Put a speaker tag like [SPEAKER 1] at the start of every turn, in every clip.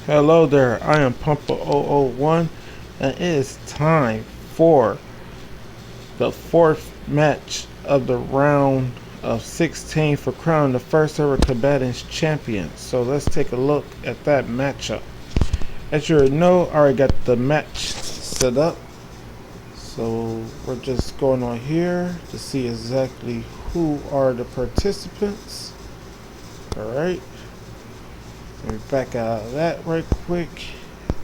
[SPEAKER 1] Hello there, I am Pumper001 and it is time for the fourth match of the round of 16 for crowning the first ever Combatants Champion. So let's take a look at that matchup. As you already know, I already got the match set up. So we're just going on here to see exactly who are the participants. Alright. Let me back out of that right quick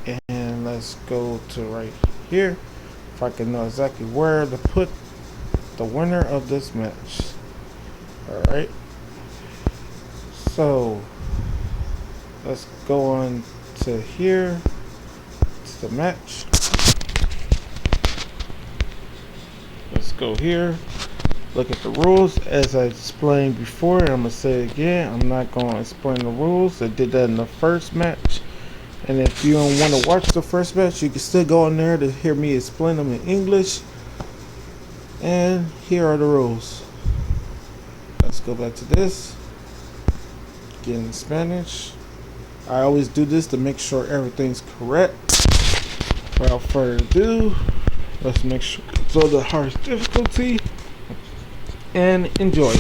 [SPEAKER 1] and let's go to right here if I can know exactly where to put the winner of this match. Alright, so let's go on to here to the match. Let's go here, look at the rules as I explained before. I'm gonna say it again, I'm not gonna explain the rules. I did that in the first match, and if you don't want to watch the first match, you can still go in there to hear me explain them in English. And here are the rules. Let's go back to this, get in Spanish. I always do this to make sure everything's correct. Without further ado, let's make sure it's on the hardest difficulty and enjoy.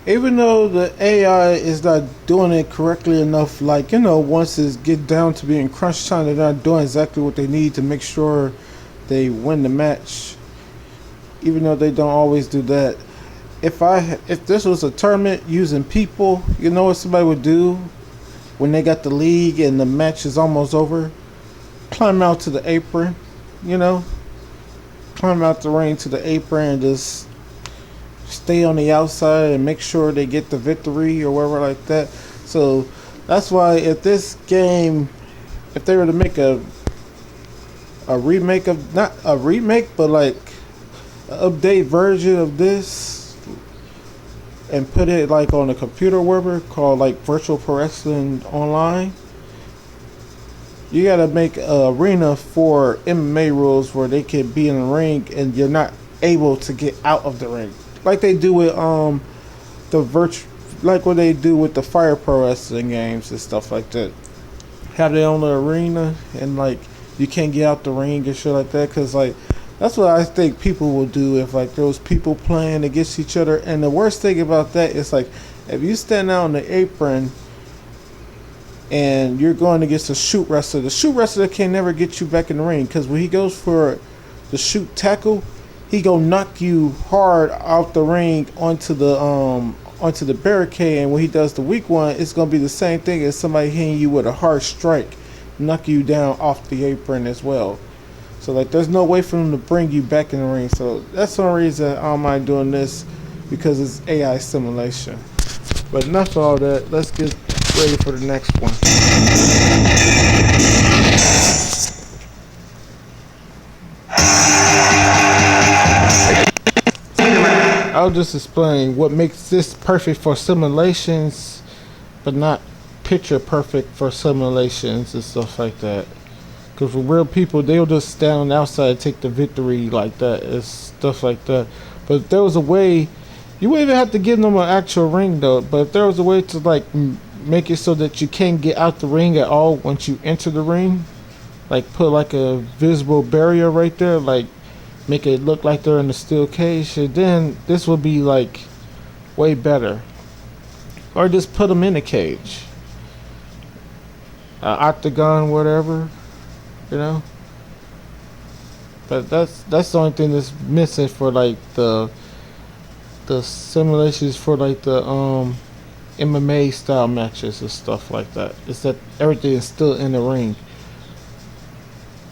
[SPEAKER 1] Even though the AI is not doing it correctly enough, like, once it get down to being crunch time, they're not doing exactly what they need to make sure they win the match. Even though they don't always do that. If this was a tournament using people, you know what somebody would do when they got the league and the match is almost over? Climb out to the apron, you know, climb out the ring to the apron and just stay on the outside and make sure they get the victory or whatever like that. So that's why if this game, if they were to make a remake of, not a remake, but like an update version of this and put it like on a computer whatever called like Virtual Pro Wrestling Online, you gotta make an arena for MMA rules where they can be in the ring and you're not able to get out of the ring, like they do with like what they do with the Fire Pro Wrestling games and stuff like that. Have their own arena and like you can't get out the ring and shit like that, because like that's what I think people will do if like there was people playing against each other. And the worst thing about that is like if you stand out on the apron and you're going against a shoot wrestler, the shoot wrestler can never get you back in the ring, because when he goes for the shoot tackle, he gonna knock you hard out the ring onto the barricade, and when he does the weak one, it's gonna be the same thing as somebody hitting you with a hard strike, knock you down off the apron as well. So like there's no way for them to bring you back in the ring. So that's the only reason I don't mind doing this, because it's AI simulation. But enough of all that, let's get ready for the next one. I'll just explain what makes this perfect for simulations, but not picture perfect for simulations and stuff like that. Because for real people, they'll just stand on the outside and take the victory like that and stuff like that. But if there was a way, you wouldn't even have to give them an actual ring though. But if there was a way to like make it so that you can't get out the ring at all once you enter the ring, like put like a visible barrier right there, like make it look like they're in a steel cage, and then this would be like way better. Or just put them in a cage, octagon, whatever, you know. But that's the only thing that's missing for like the simulations for like the MMA style matches and stuff like that. Is that everything is still in the ring.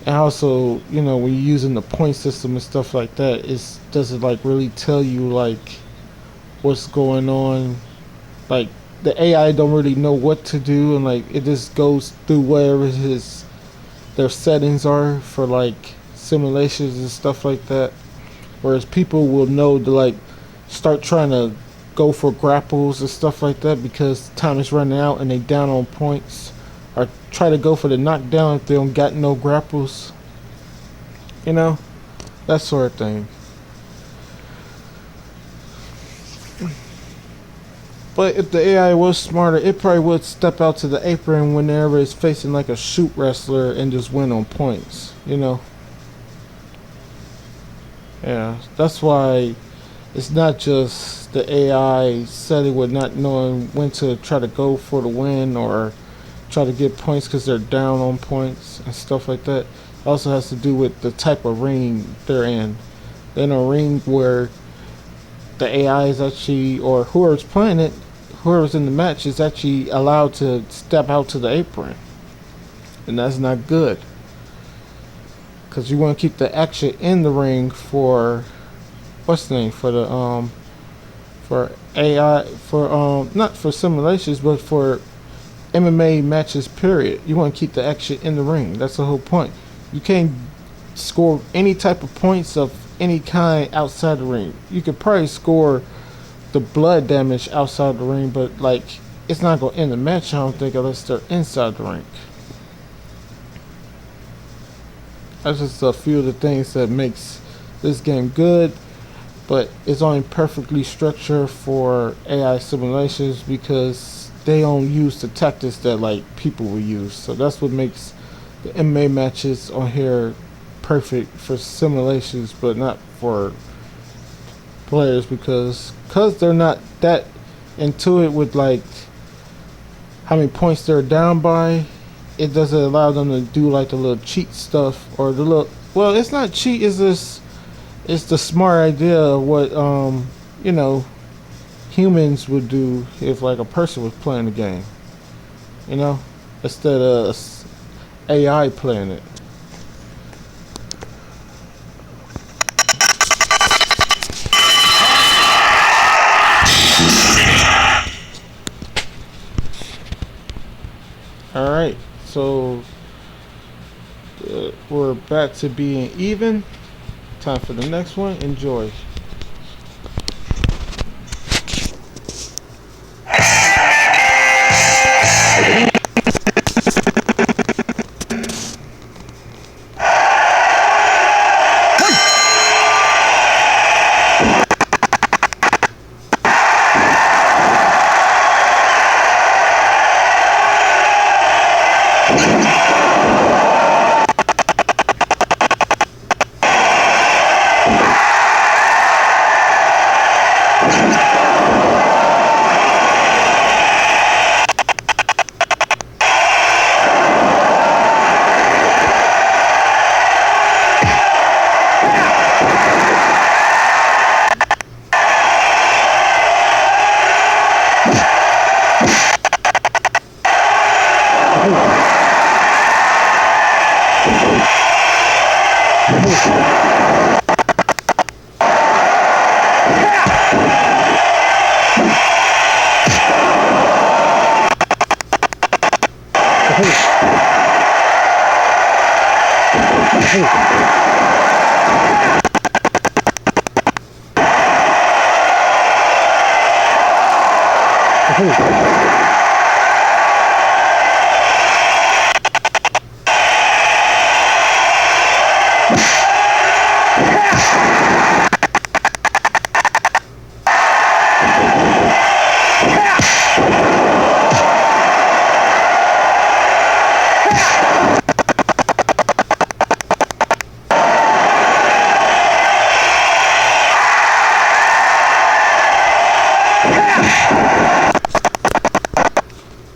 [SPEAKER 1] And also, you know, when you're using the point system and stuff like that, it doesn't like really tell you like what's going on. Like the AI don't really know what to do, and like it just goes through whatever their settings are for like simulations and stuff like that. Whereas people will know to like start trying to go for grapples and stuff like that because time is running out and they down on points, or try to go for the knockdown if they don't got no grapples, you know, that sort of thing. But if the AI was smarter, it probably would step out to the apron whenever it's facing like a shoot wrestler and just win on points, you know. Yeah, that's why it's not just the AI setting with not knowing when to try to go for the win or try to get points because they're down on points and stuff like that. It also has to do with the type of ring they're in. They're in a ring where the AI is actually, or whoever's playing it, whoever's in the match is actually allowed to step out to the apron, and that's not good, because you want to keep the action in the ring for what's the name, for the for AI, for not for simulations but for MMA matches period. You want to keep the action in the ring. That's the whole point. You can't score any type of points of any kind outside the ring. You could probably score the blood damage outside the ring, but like it's not going to end the match, I don't think, unless they're inside the ring. That's just a few of the things that makes this game good, but it's only perfectly structured for AI simulations because they don't use the tactics that like people will use. So that's what makes the MMA matches on here perfect for simulations, but not for players, because they're not that into it with like how many points they're down by. It doesn't allow them to do like the little cheat stuff or the little, well, it's not cheat, it's just, it's the smart idea of what you know, humans would do if like a person was playing the game, you know, instead of AI playing it. So we're back to being even. Time for the next one. Enjoy.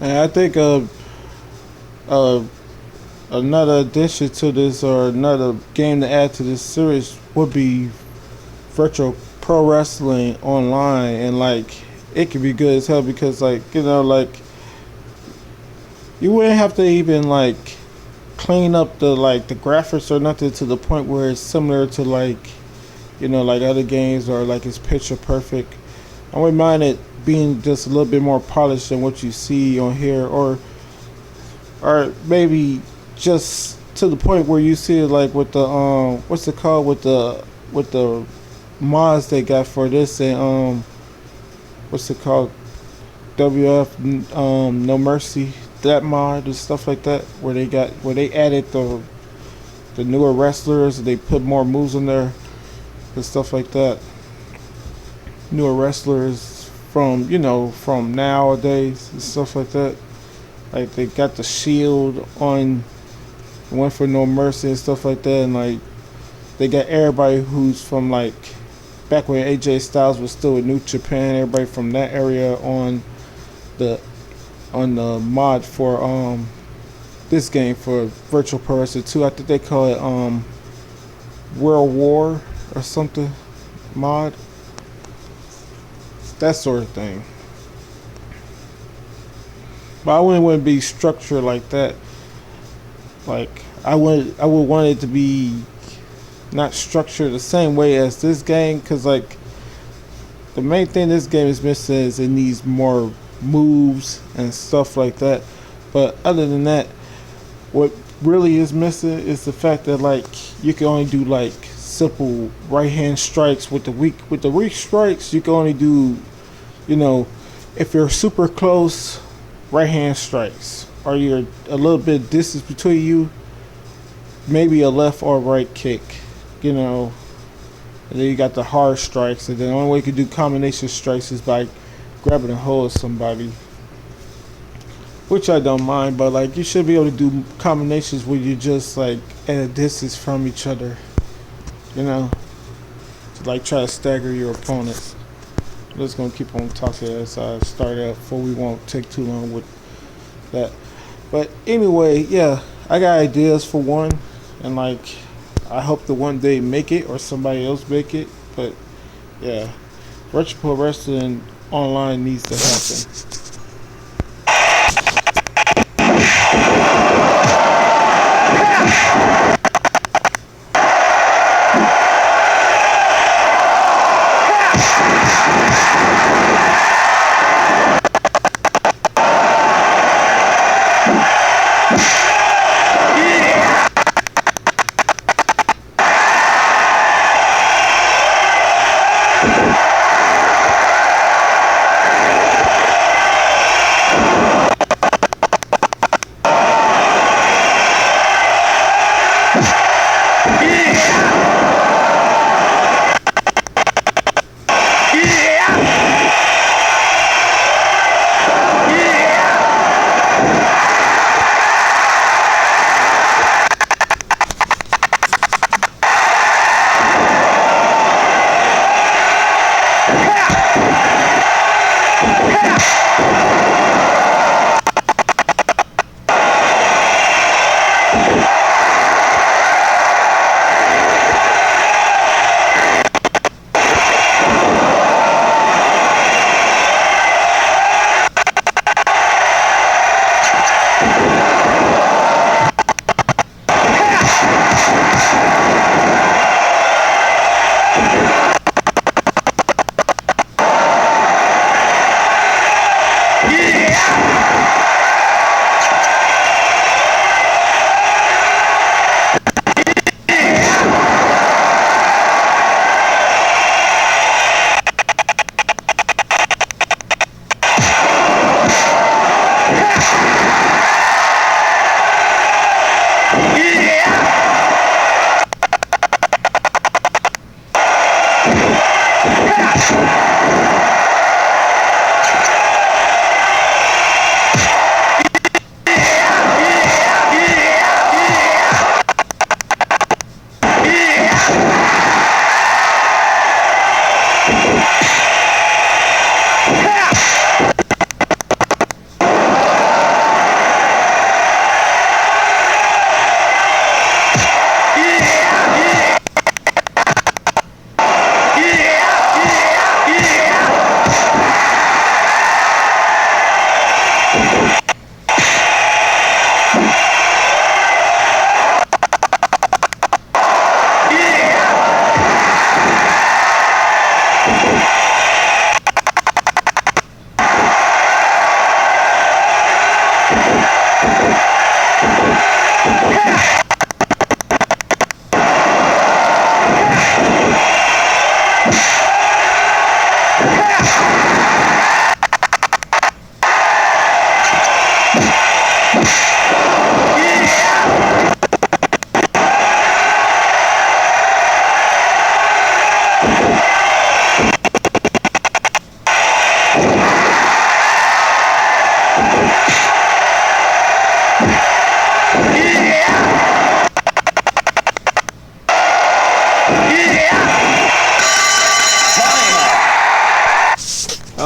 [SPEAKER 1] And I think another addition to this, or another game to add to this series, would be virtual pro wrestling online. And like, it could be good as hell because, like, you know, like, you wouldn't have to even like clean up the graphics or nothing to the point where it's similar to, like, you know, like other games, or like it's picture perfect. I wouldn't mind it being just a little bit more polished than what you see on here, or maybe just to the point where you see it like with the what's it called, with the mods they got for this, and what's it called, WF No Mercy, that mod and stuff like that, where they added the newer wrestlers, they put more moves in there and stuff like that. Newer wrestlers from, you know, from nowadays and stuff like that. Like, they got the Shield on, went for No Mercy and stuff like that, and like they got everybody who's from, like, back when AJ Styles was still with New Japan, everybody from that area on the mod for this game, for Virtual Pro Wrestling 2. I think they call it World War or something mod, that sort of thing. But I wouldn't be structured like that. Like, I would want it to be not structured the same way as this game, because like the main thing this game is missing is it needs more moves and stuff like that. But other than that, what really is missing is the fact that, like, you can only do like simple right hand strikes. With the weak strikes, you can only do, you know, if you're super close, right hand strikes, or you're a little bit distance between you, maybe a left or right kick, you know. And then you got the hard strikes, and then the only way you can do combination strikes is by grabbing a hold of somebody, which I don't mind. But like, you should be able to do combinations where you're just like at a distance from each other, you know, to like try to stagger your opponents. I'm just gonna keep on talking as I start out, for we won't take too long with that. But anyway, yeah, I got ideas for one, and like, I hope to one day make it, or somebody else make it. But yeah, Virtual Pro Wrestling online needs to happen.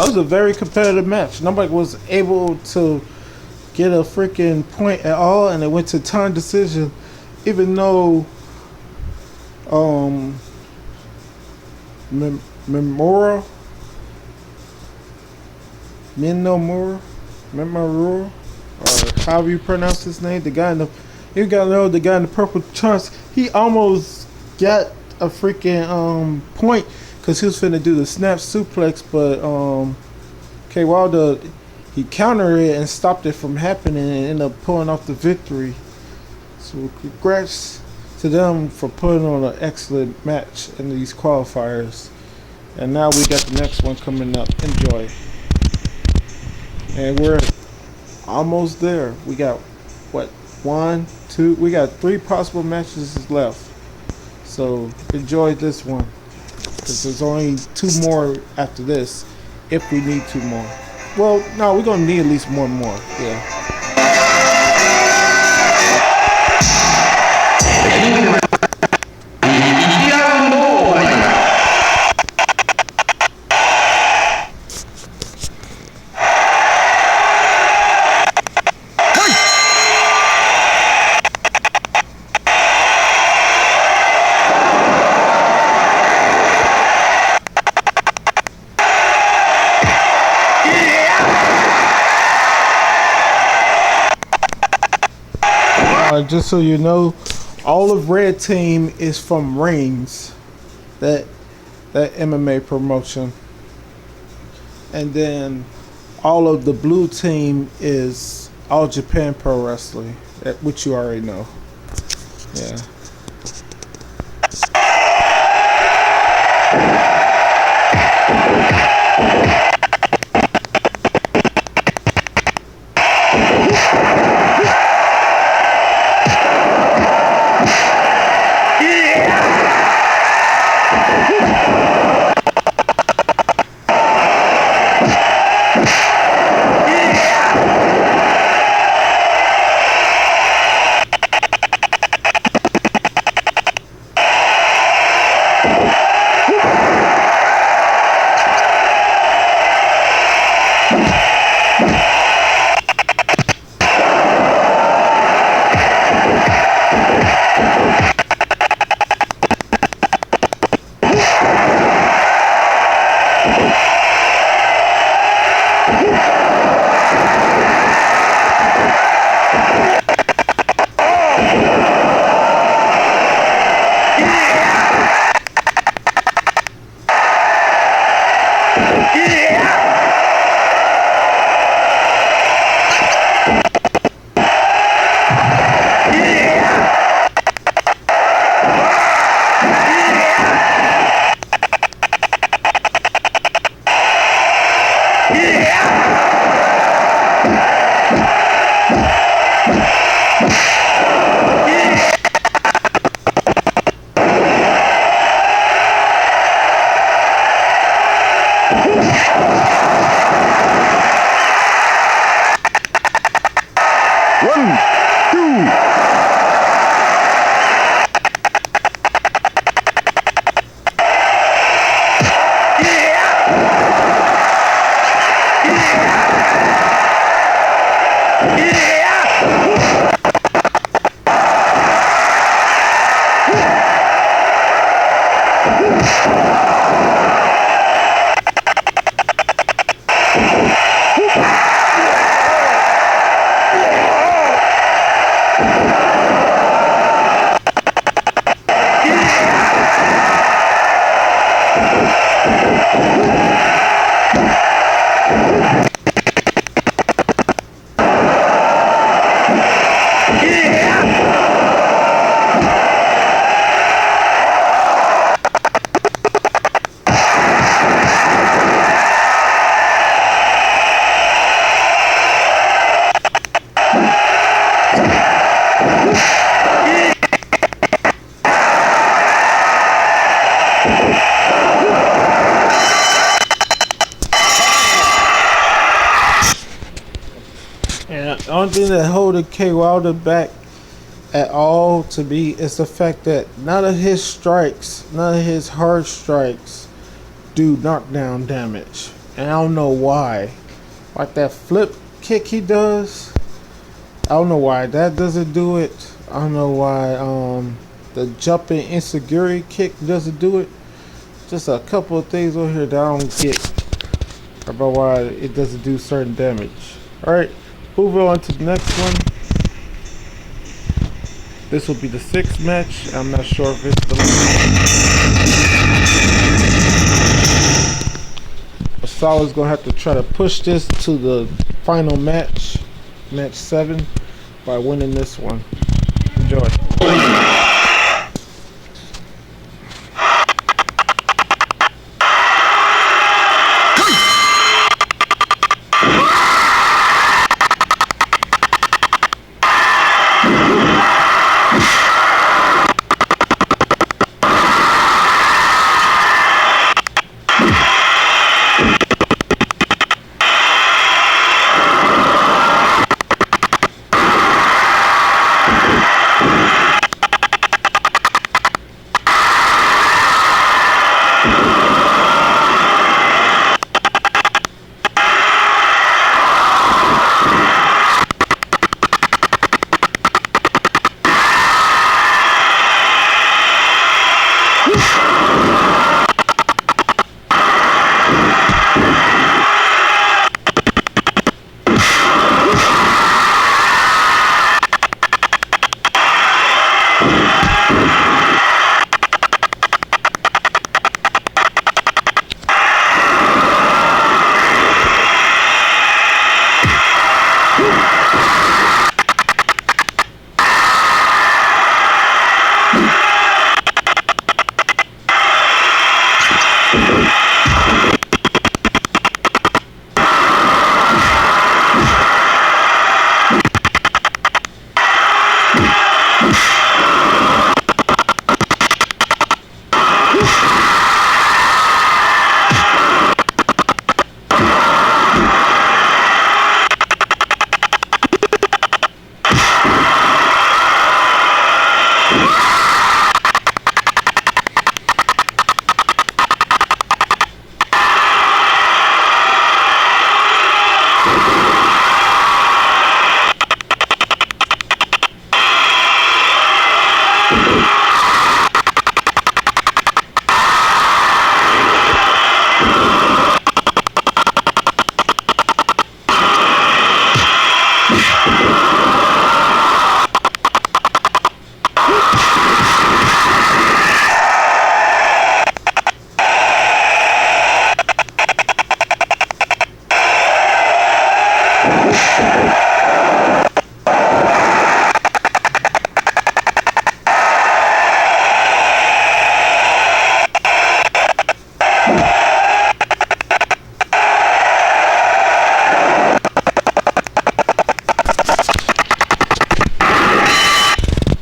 [SPEAKER 1] was a very competitive match. Nobody was able to get a freaking point at all, and it went to time decision. Even though Minoru, or however you pronounce his name, the guy in the, you gotta know, the guy in the purple trunks, he almost got a freaking point because he was finna do the snap suplex, but K Wilder, he countered it and stopped it from happening and ended up pulling off the victory. So congrats to them for putting on an excellent match in these qualifiers. And now we got the next one coming up. Enjoy. And we're almost there. We got what, 1, 2, we got 3 possible matches left. So enjoy this one, because there's only 2 more after this if we need 2 more. Well, no, we're gonna need at least 1 more. Yeah. Just so you know, all of Red Team is from Rings, that MMA promotion, and then all of the Blue Team is All Japan Pro Wrestling, which you already know. Yeah. The only thing that holding K Wilder back at all to me is the fact that none of his strikes, none of his hard strikes do knockdown damage. and I don't know why. Like that flip kick he does, I don't know why that doesn't do it. I don't know why the jumping insecurity kick doesn't do it. Just a couple of things over here that I don't get about why it doesn't do certain damage. Alright, moving on to the next one. This will be the 6th match. I'm not sure if it's the last. Asala's gonna have to try to push this to the final match, match 7, by winning this one. Enjoy.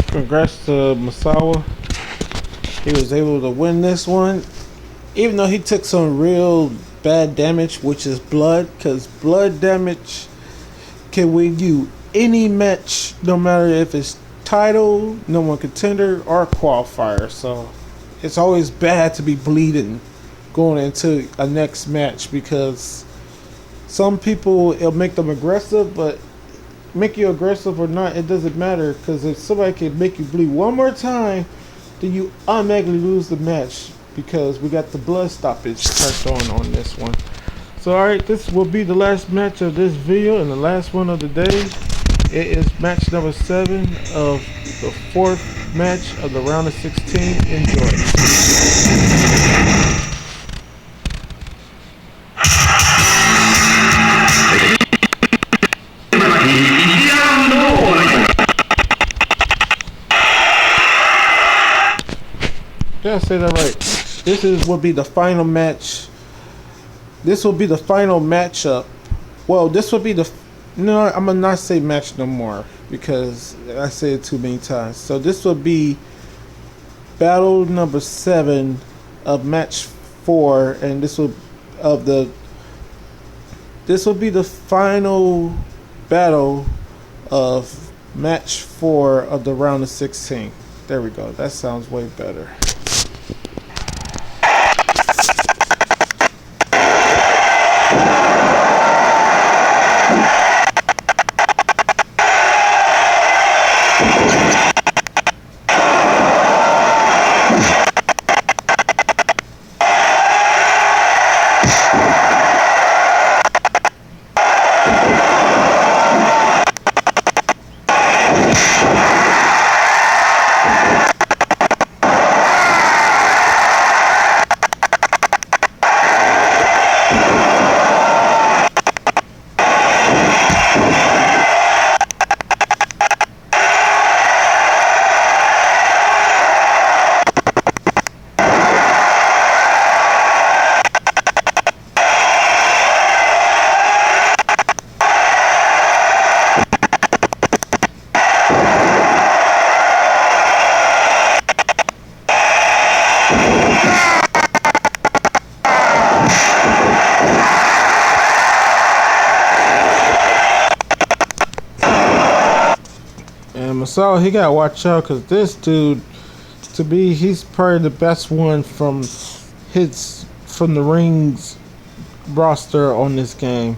[SPEAKER 1] Congrats to Masawa. He was able to win this one, even though he took some real bad damage, which is blood, because blood damage can win you any match, no matter if it's title, no one contender, or qualifier. So it's always bad to be bleeding going into a next match, because some people, it'll make them aggressive, but make you aggressive or not, it doesn't matter, because if somebody can make you bleed one more time, then you automatically lose the match, because we got the blood stoppage turned on this one. So alright, this will be the last match of this video and the last one of the day. It is match number 7 of the 4th match of the round of 16. Enjoy. Did I say that right? This will be the final match. This will be the final matchup. Well, this will be the... No, I'm going to not say match no more, because I said it too many times. So this will be battle number 7 of match 4, and this will be the final battle of match 4 of the round of 16. There we go. That sounds way better. So he gotta watch out, because this dude, to me, he's probably the best one from the rings roster on this game.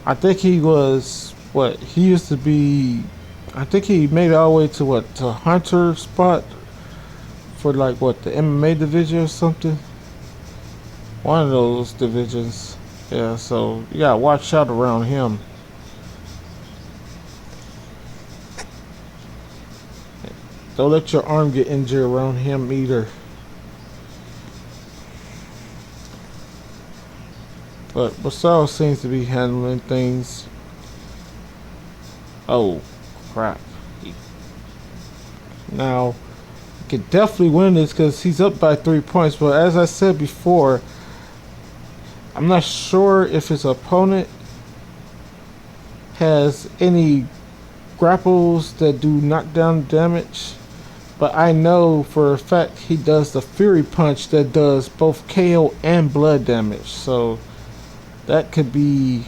[SPEAKER 1] I think he was what he used to be. I think he made it all the way to what, to Hunter spot for like what, the MMA division or something. One of those divisions. Yeah, so you gotta watch out around him. Don't let your arm get injured around him either. But Basal seems to be handling things. Oh, crap. Now, he could definitely win this because he's up by 3 points. But as I said before, I'm not sure if his opponent has any grapples that do knockdown damage. But I know for a fact he does the Fury Punch that does both KO and blood damage. So that could be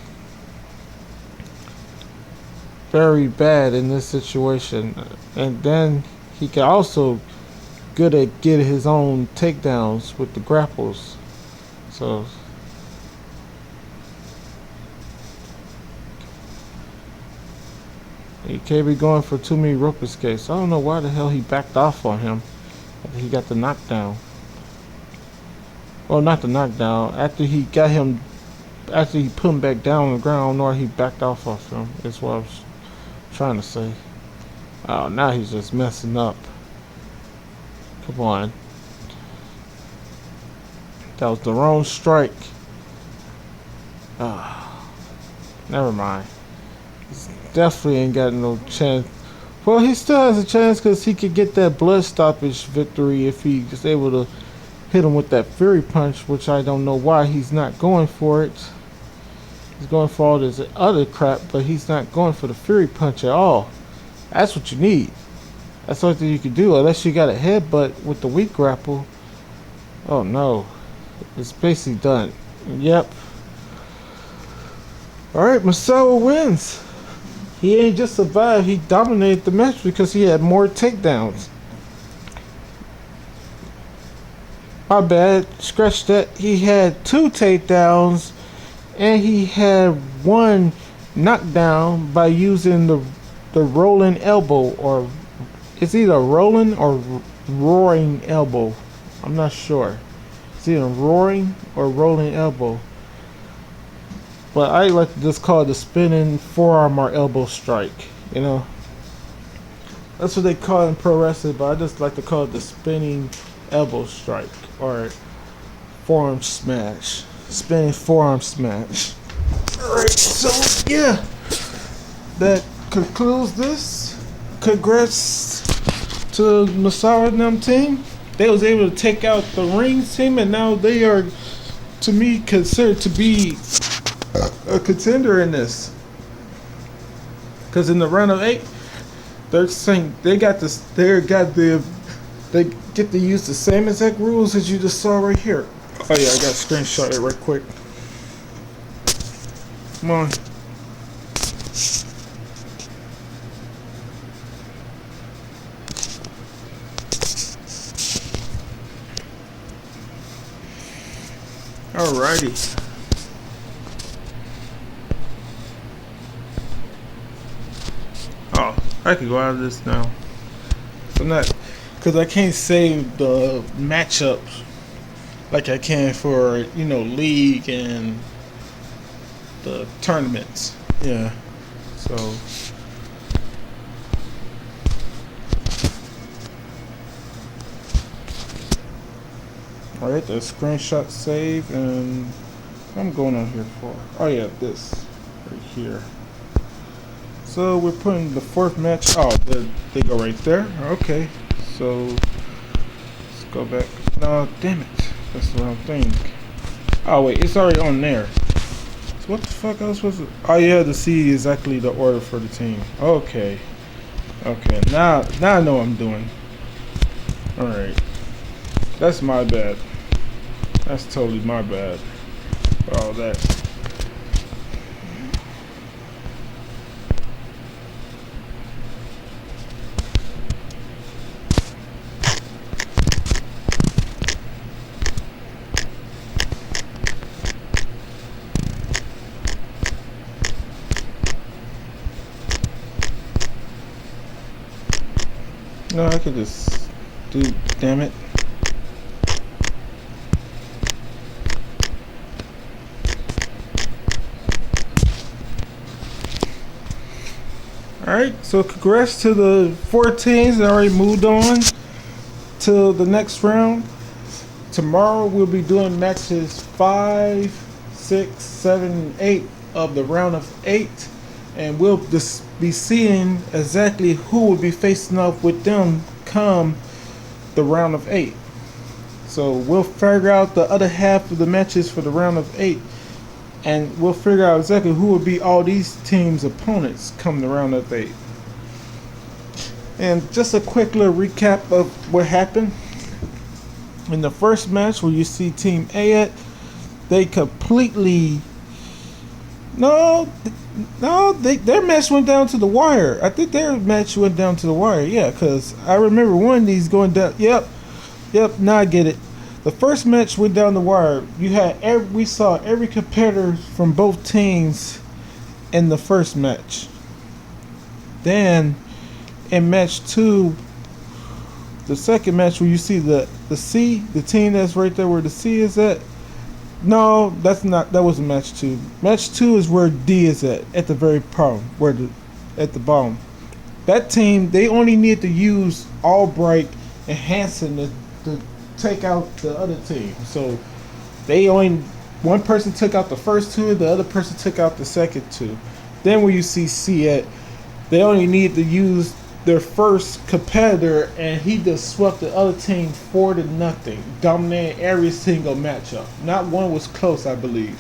[SPEAKER 1] very bad in this situation. And then he can also good at getting his own takedowns with the grapples. So he can't be going for too many rope escapes. I don't know why the hell he backed off on him after he got the knockdown. Well, not the knockdown. After he got him, after he put him back down on the ground, I don't know why he backed off of him. That's what I was trying to say. Oh, now he's just messing up. Come on. That was the wrong strike. Ah, never mind. Definitely ain't got no chance. Well, he still has a chance because he could get that blood stoppage victory if he is able to hit him with that Fury Punch, which I don't know why he's not going for it. He's going for all this other crap, but he's not going for the Fury Punch at all. That's what you need. That's something you can do, unless you got a headbutt with the weak grapple. Oh no. It's basically done. Yep. Alright, Masawa wins. He ain't just survived, he dominated the match because he had more takedowns. My bad, scratch that. He had 2 takedowns and he had 1 knockdown by using the rolling elbow, or it's either rolling or roaring elbow. I'm not sure. It's either roaring or rolling elbow. But I like to just call it the spinning forearm or elbow strike, you know. That's what they call it in pro wrestling, but I just like to call it the spinning elbow strike or forearm smash. Spinning forearm smash. Alright, so yeah. That concludes this. Congrats to Masawa and them team. They was able to take out the Rings team, and now they are, to me, considered to be a contender in this, because in the round of 8 they're saying they get to use the same exact rules as you just saw right here. Oh yeah, I got to screenshot it right quick. Come on. Alrighty. Oh, I can go out of this now. So not, because I can't save the matchups like I can for, you know, league and the tournaments. Yeah. So alright, the screenshot save, and I'm going on here for, oh yeah, this right here. So we're putting the fourth match. Oh, they go right there. Okay, so let's go back. No, damn it, that's the wrong thing. Oh wait, it's already on there. So what the fuck I was supposed to? Oh yeah, to see exactly the order for the team. Okay, okay. Now I know what I'm doing. All right, that's my bad. That's totally my bad for all that. No, I could just do, damn it. Alright, so congrats to the 4 teams that already moved on to the next round. Tomorrow we'll be doing matches 5, 6, 7, 8 of the round of 8. And we'll just be seeing exactly who will be facing off with them come the round of 8. So we'll figure out the other half of the matches for the round of 8, and we'll figure out exactly who will be all these teams' opponents come the round of 8. And just a quick little recap of what happened. In the first match where you see Team A, they completely their match went down to the wire. I think their match went down to the wire. Yeah, because I remember one of these going down. Yep. Now I get it. The first match went down the wire. We saw every competitor from both teams in the first match. Then in match 2, the second match where you see the C, the team that's right there where the C is at. No, that wasn't match 2. Match 2 is where D is at the very bottom, at the bottom. That team, they only need to use Albright and Hanson to take out the other team. So one person took out the first 2, the other person took out the second 2. Then where you see C at, they only need to use their first competitor, and he just swept the other team 4-0, dominating every single matchup. Not one was close, I believe.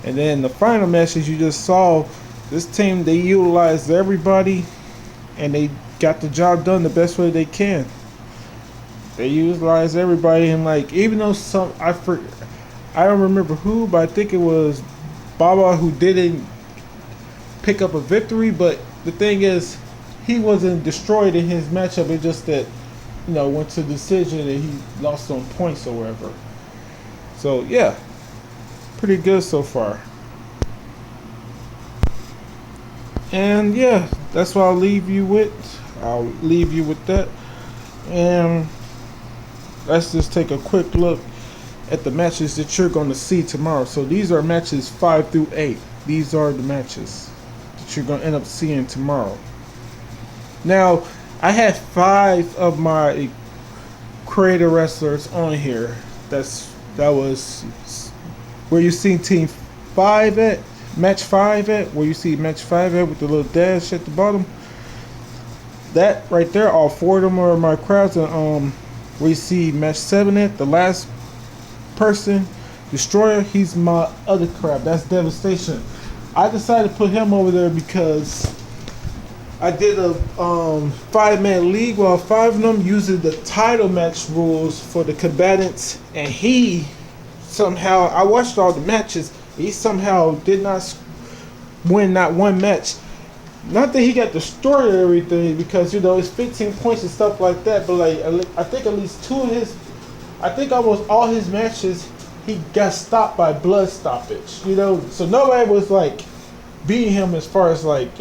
[SPEAKER 1] And then the final match, as you just saw, this team, they utilized everybody, and they got the job done the best way they can. They utilized everybody, and like, even though I don't remember who, but I think it was Baba who didn't pick up a victory. But the thing is, he wasn't destroyed in his matchup. It's just that, went to decision and he lost on points or whatever. So yeah, pretty good so far. And yeah, that's what I'll leave you with. I'll leave you with that. And let's just take a quick look at the matches that you're going to see tomorrow. So these are matches 5 through 8. These are the matches that you're going to end up seeing tomorrow. Now, I had 5 of my creator wrestlers on here. That was where you see team 5 at, match 5 at, where you see match 5 at with the little dash at the bottom. That right there, all 4 of them are my crowds. And where you see match 7 at, the last person, Destroyer, he's my other crowd. That's Devastation. I decided to put him over there because I did a 5-man league while 5 of them using the title match rules for the combatants, and he somehow, I watched all the matches, he somehow did not win not one match. Not that he got destroyed or everything, because it's 15 points and stuff like that, but like I think at least 2 of his, I think almost all his matches he got stopped by blood stoppage. So nobody was like beating him as far as like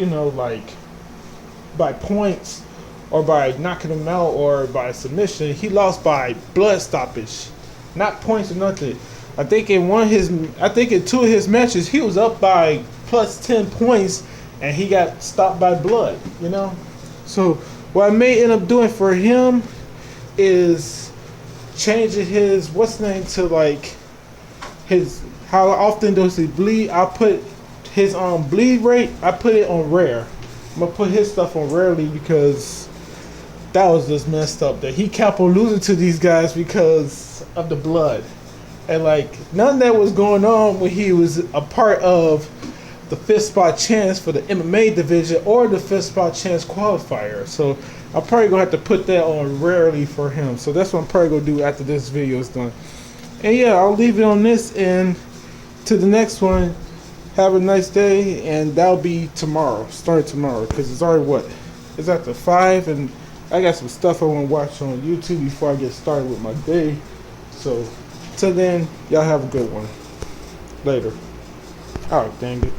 [SPEAKER 1] by points or by knocking him out or by submission. He lost by blood stoppage, not points or nothing. I think in two of his matches he was up by plus 10 points and he got stopped by blood. You know, so what I may end up doing for him is changing his to like his how often does he bleed. I put his bleed rate. I put it on rare. I'm gonna put his stuff on rarely because that was just messed up. That he kept on losing to these guys because of the blood, and like none of that was going on when he was a part of the fifth spot chance for the MMA division or the fifth spot chance qualifier. So I'm probably gonna have to put that on rarely for him. So that's what I'm probably gonna do after this video is done. And yeah, I'll leave it on this, and to the next one. Have a nice day, and that'll be tomorrow. Start tomorrow, because it's already what? It's after 5, and I got some stuff I want to watch on YouTube before I get started with my day. So, till then, y'all have a good one. Later. Alright, dang it.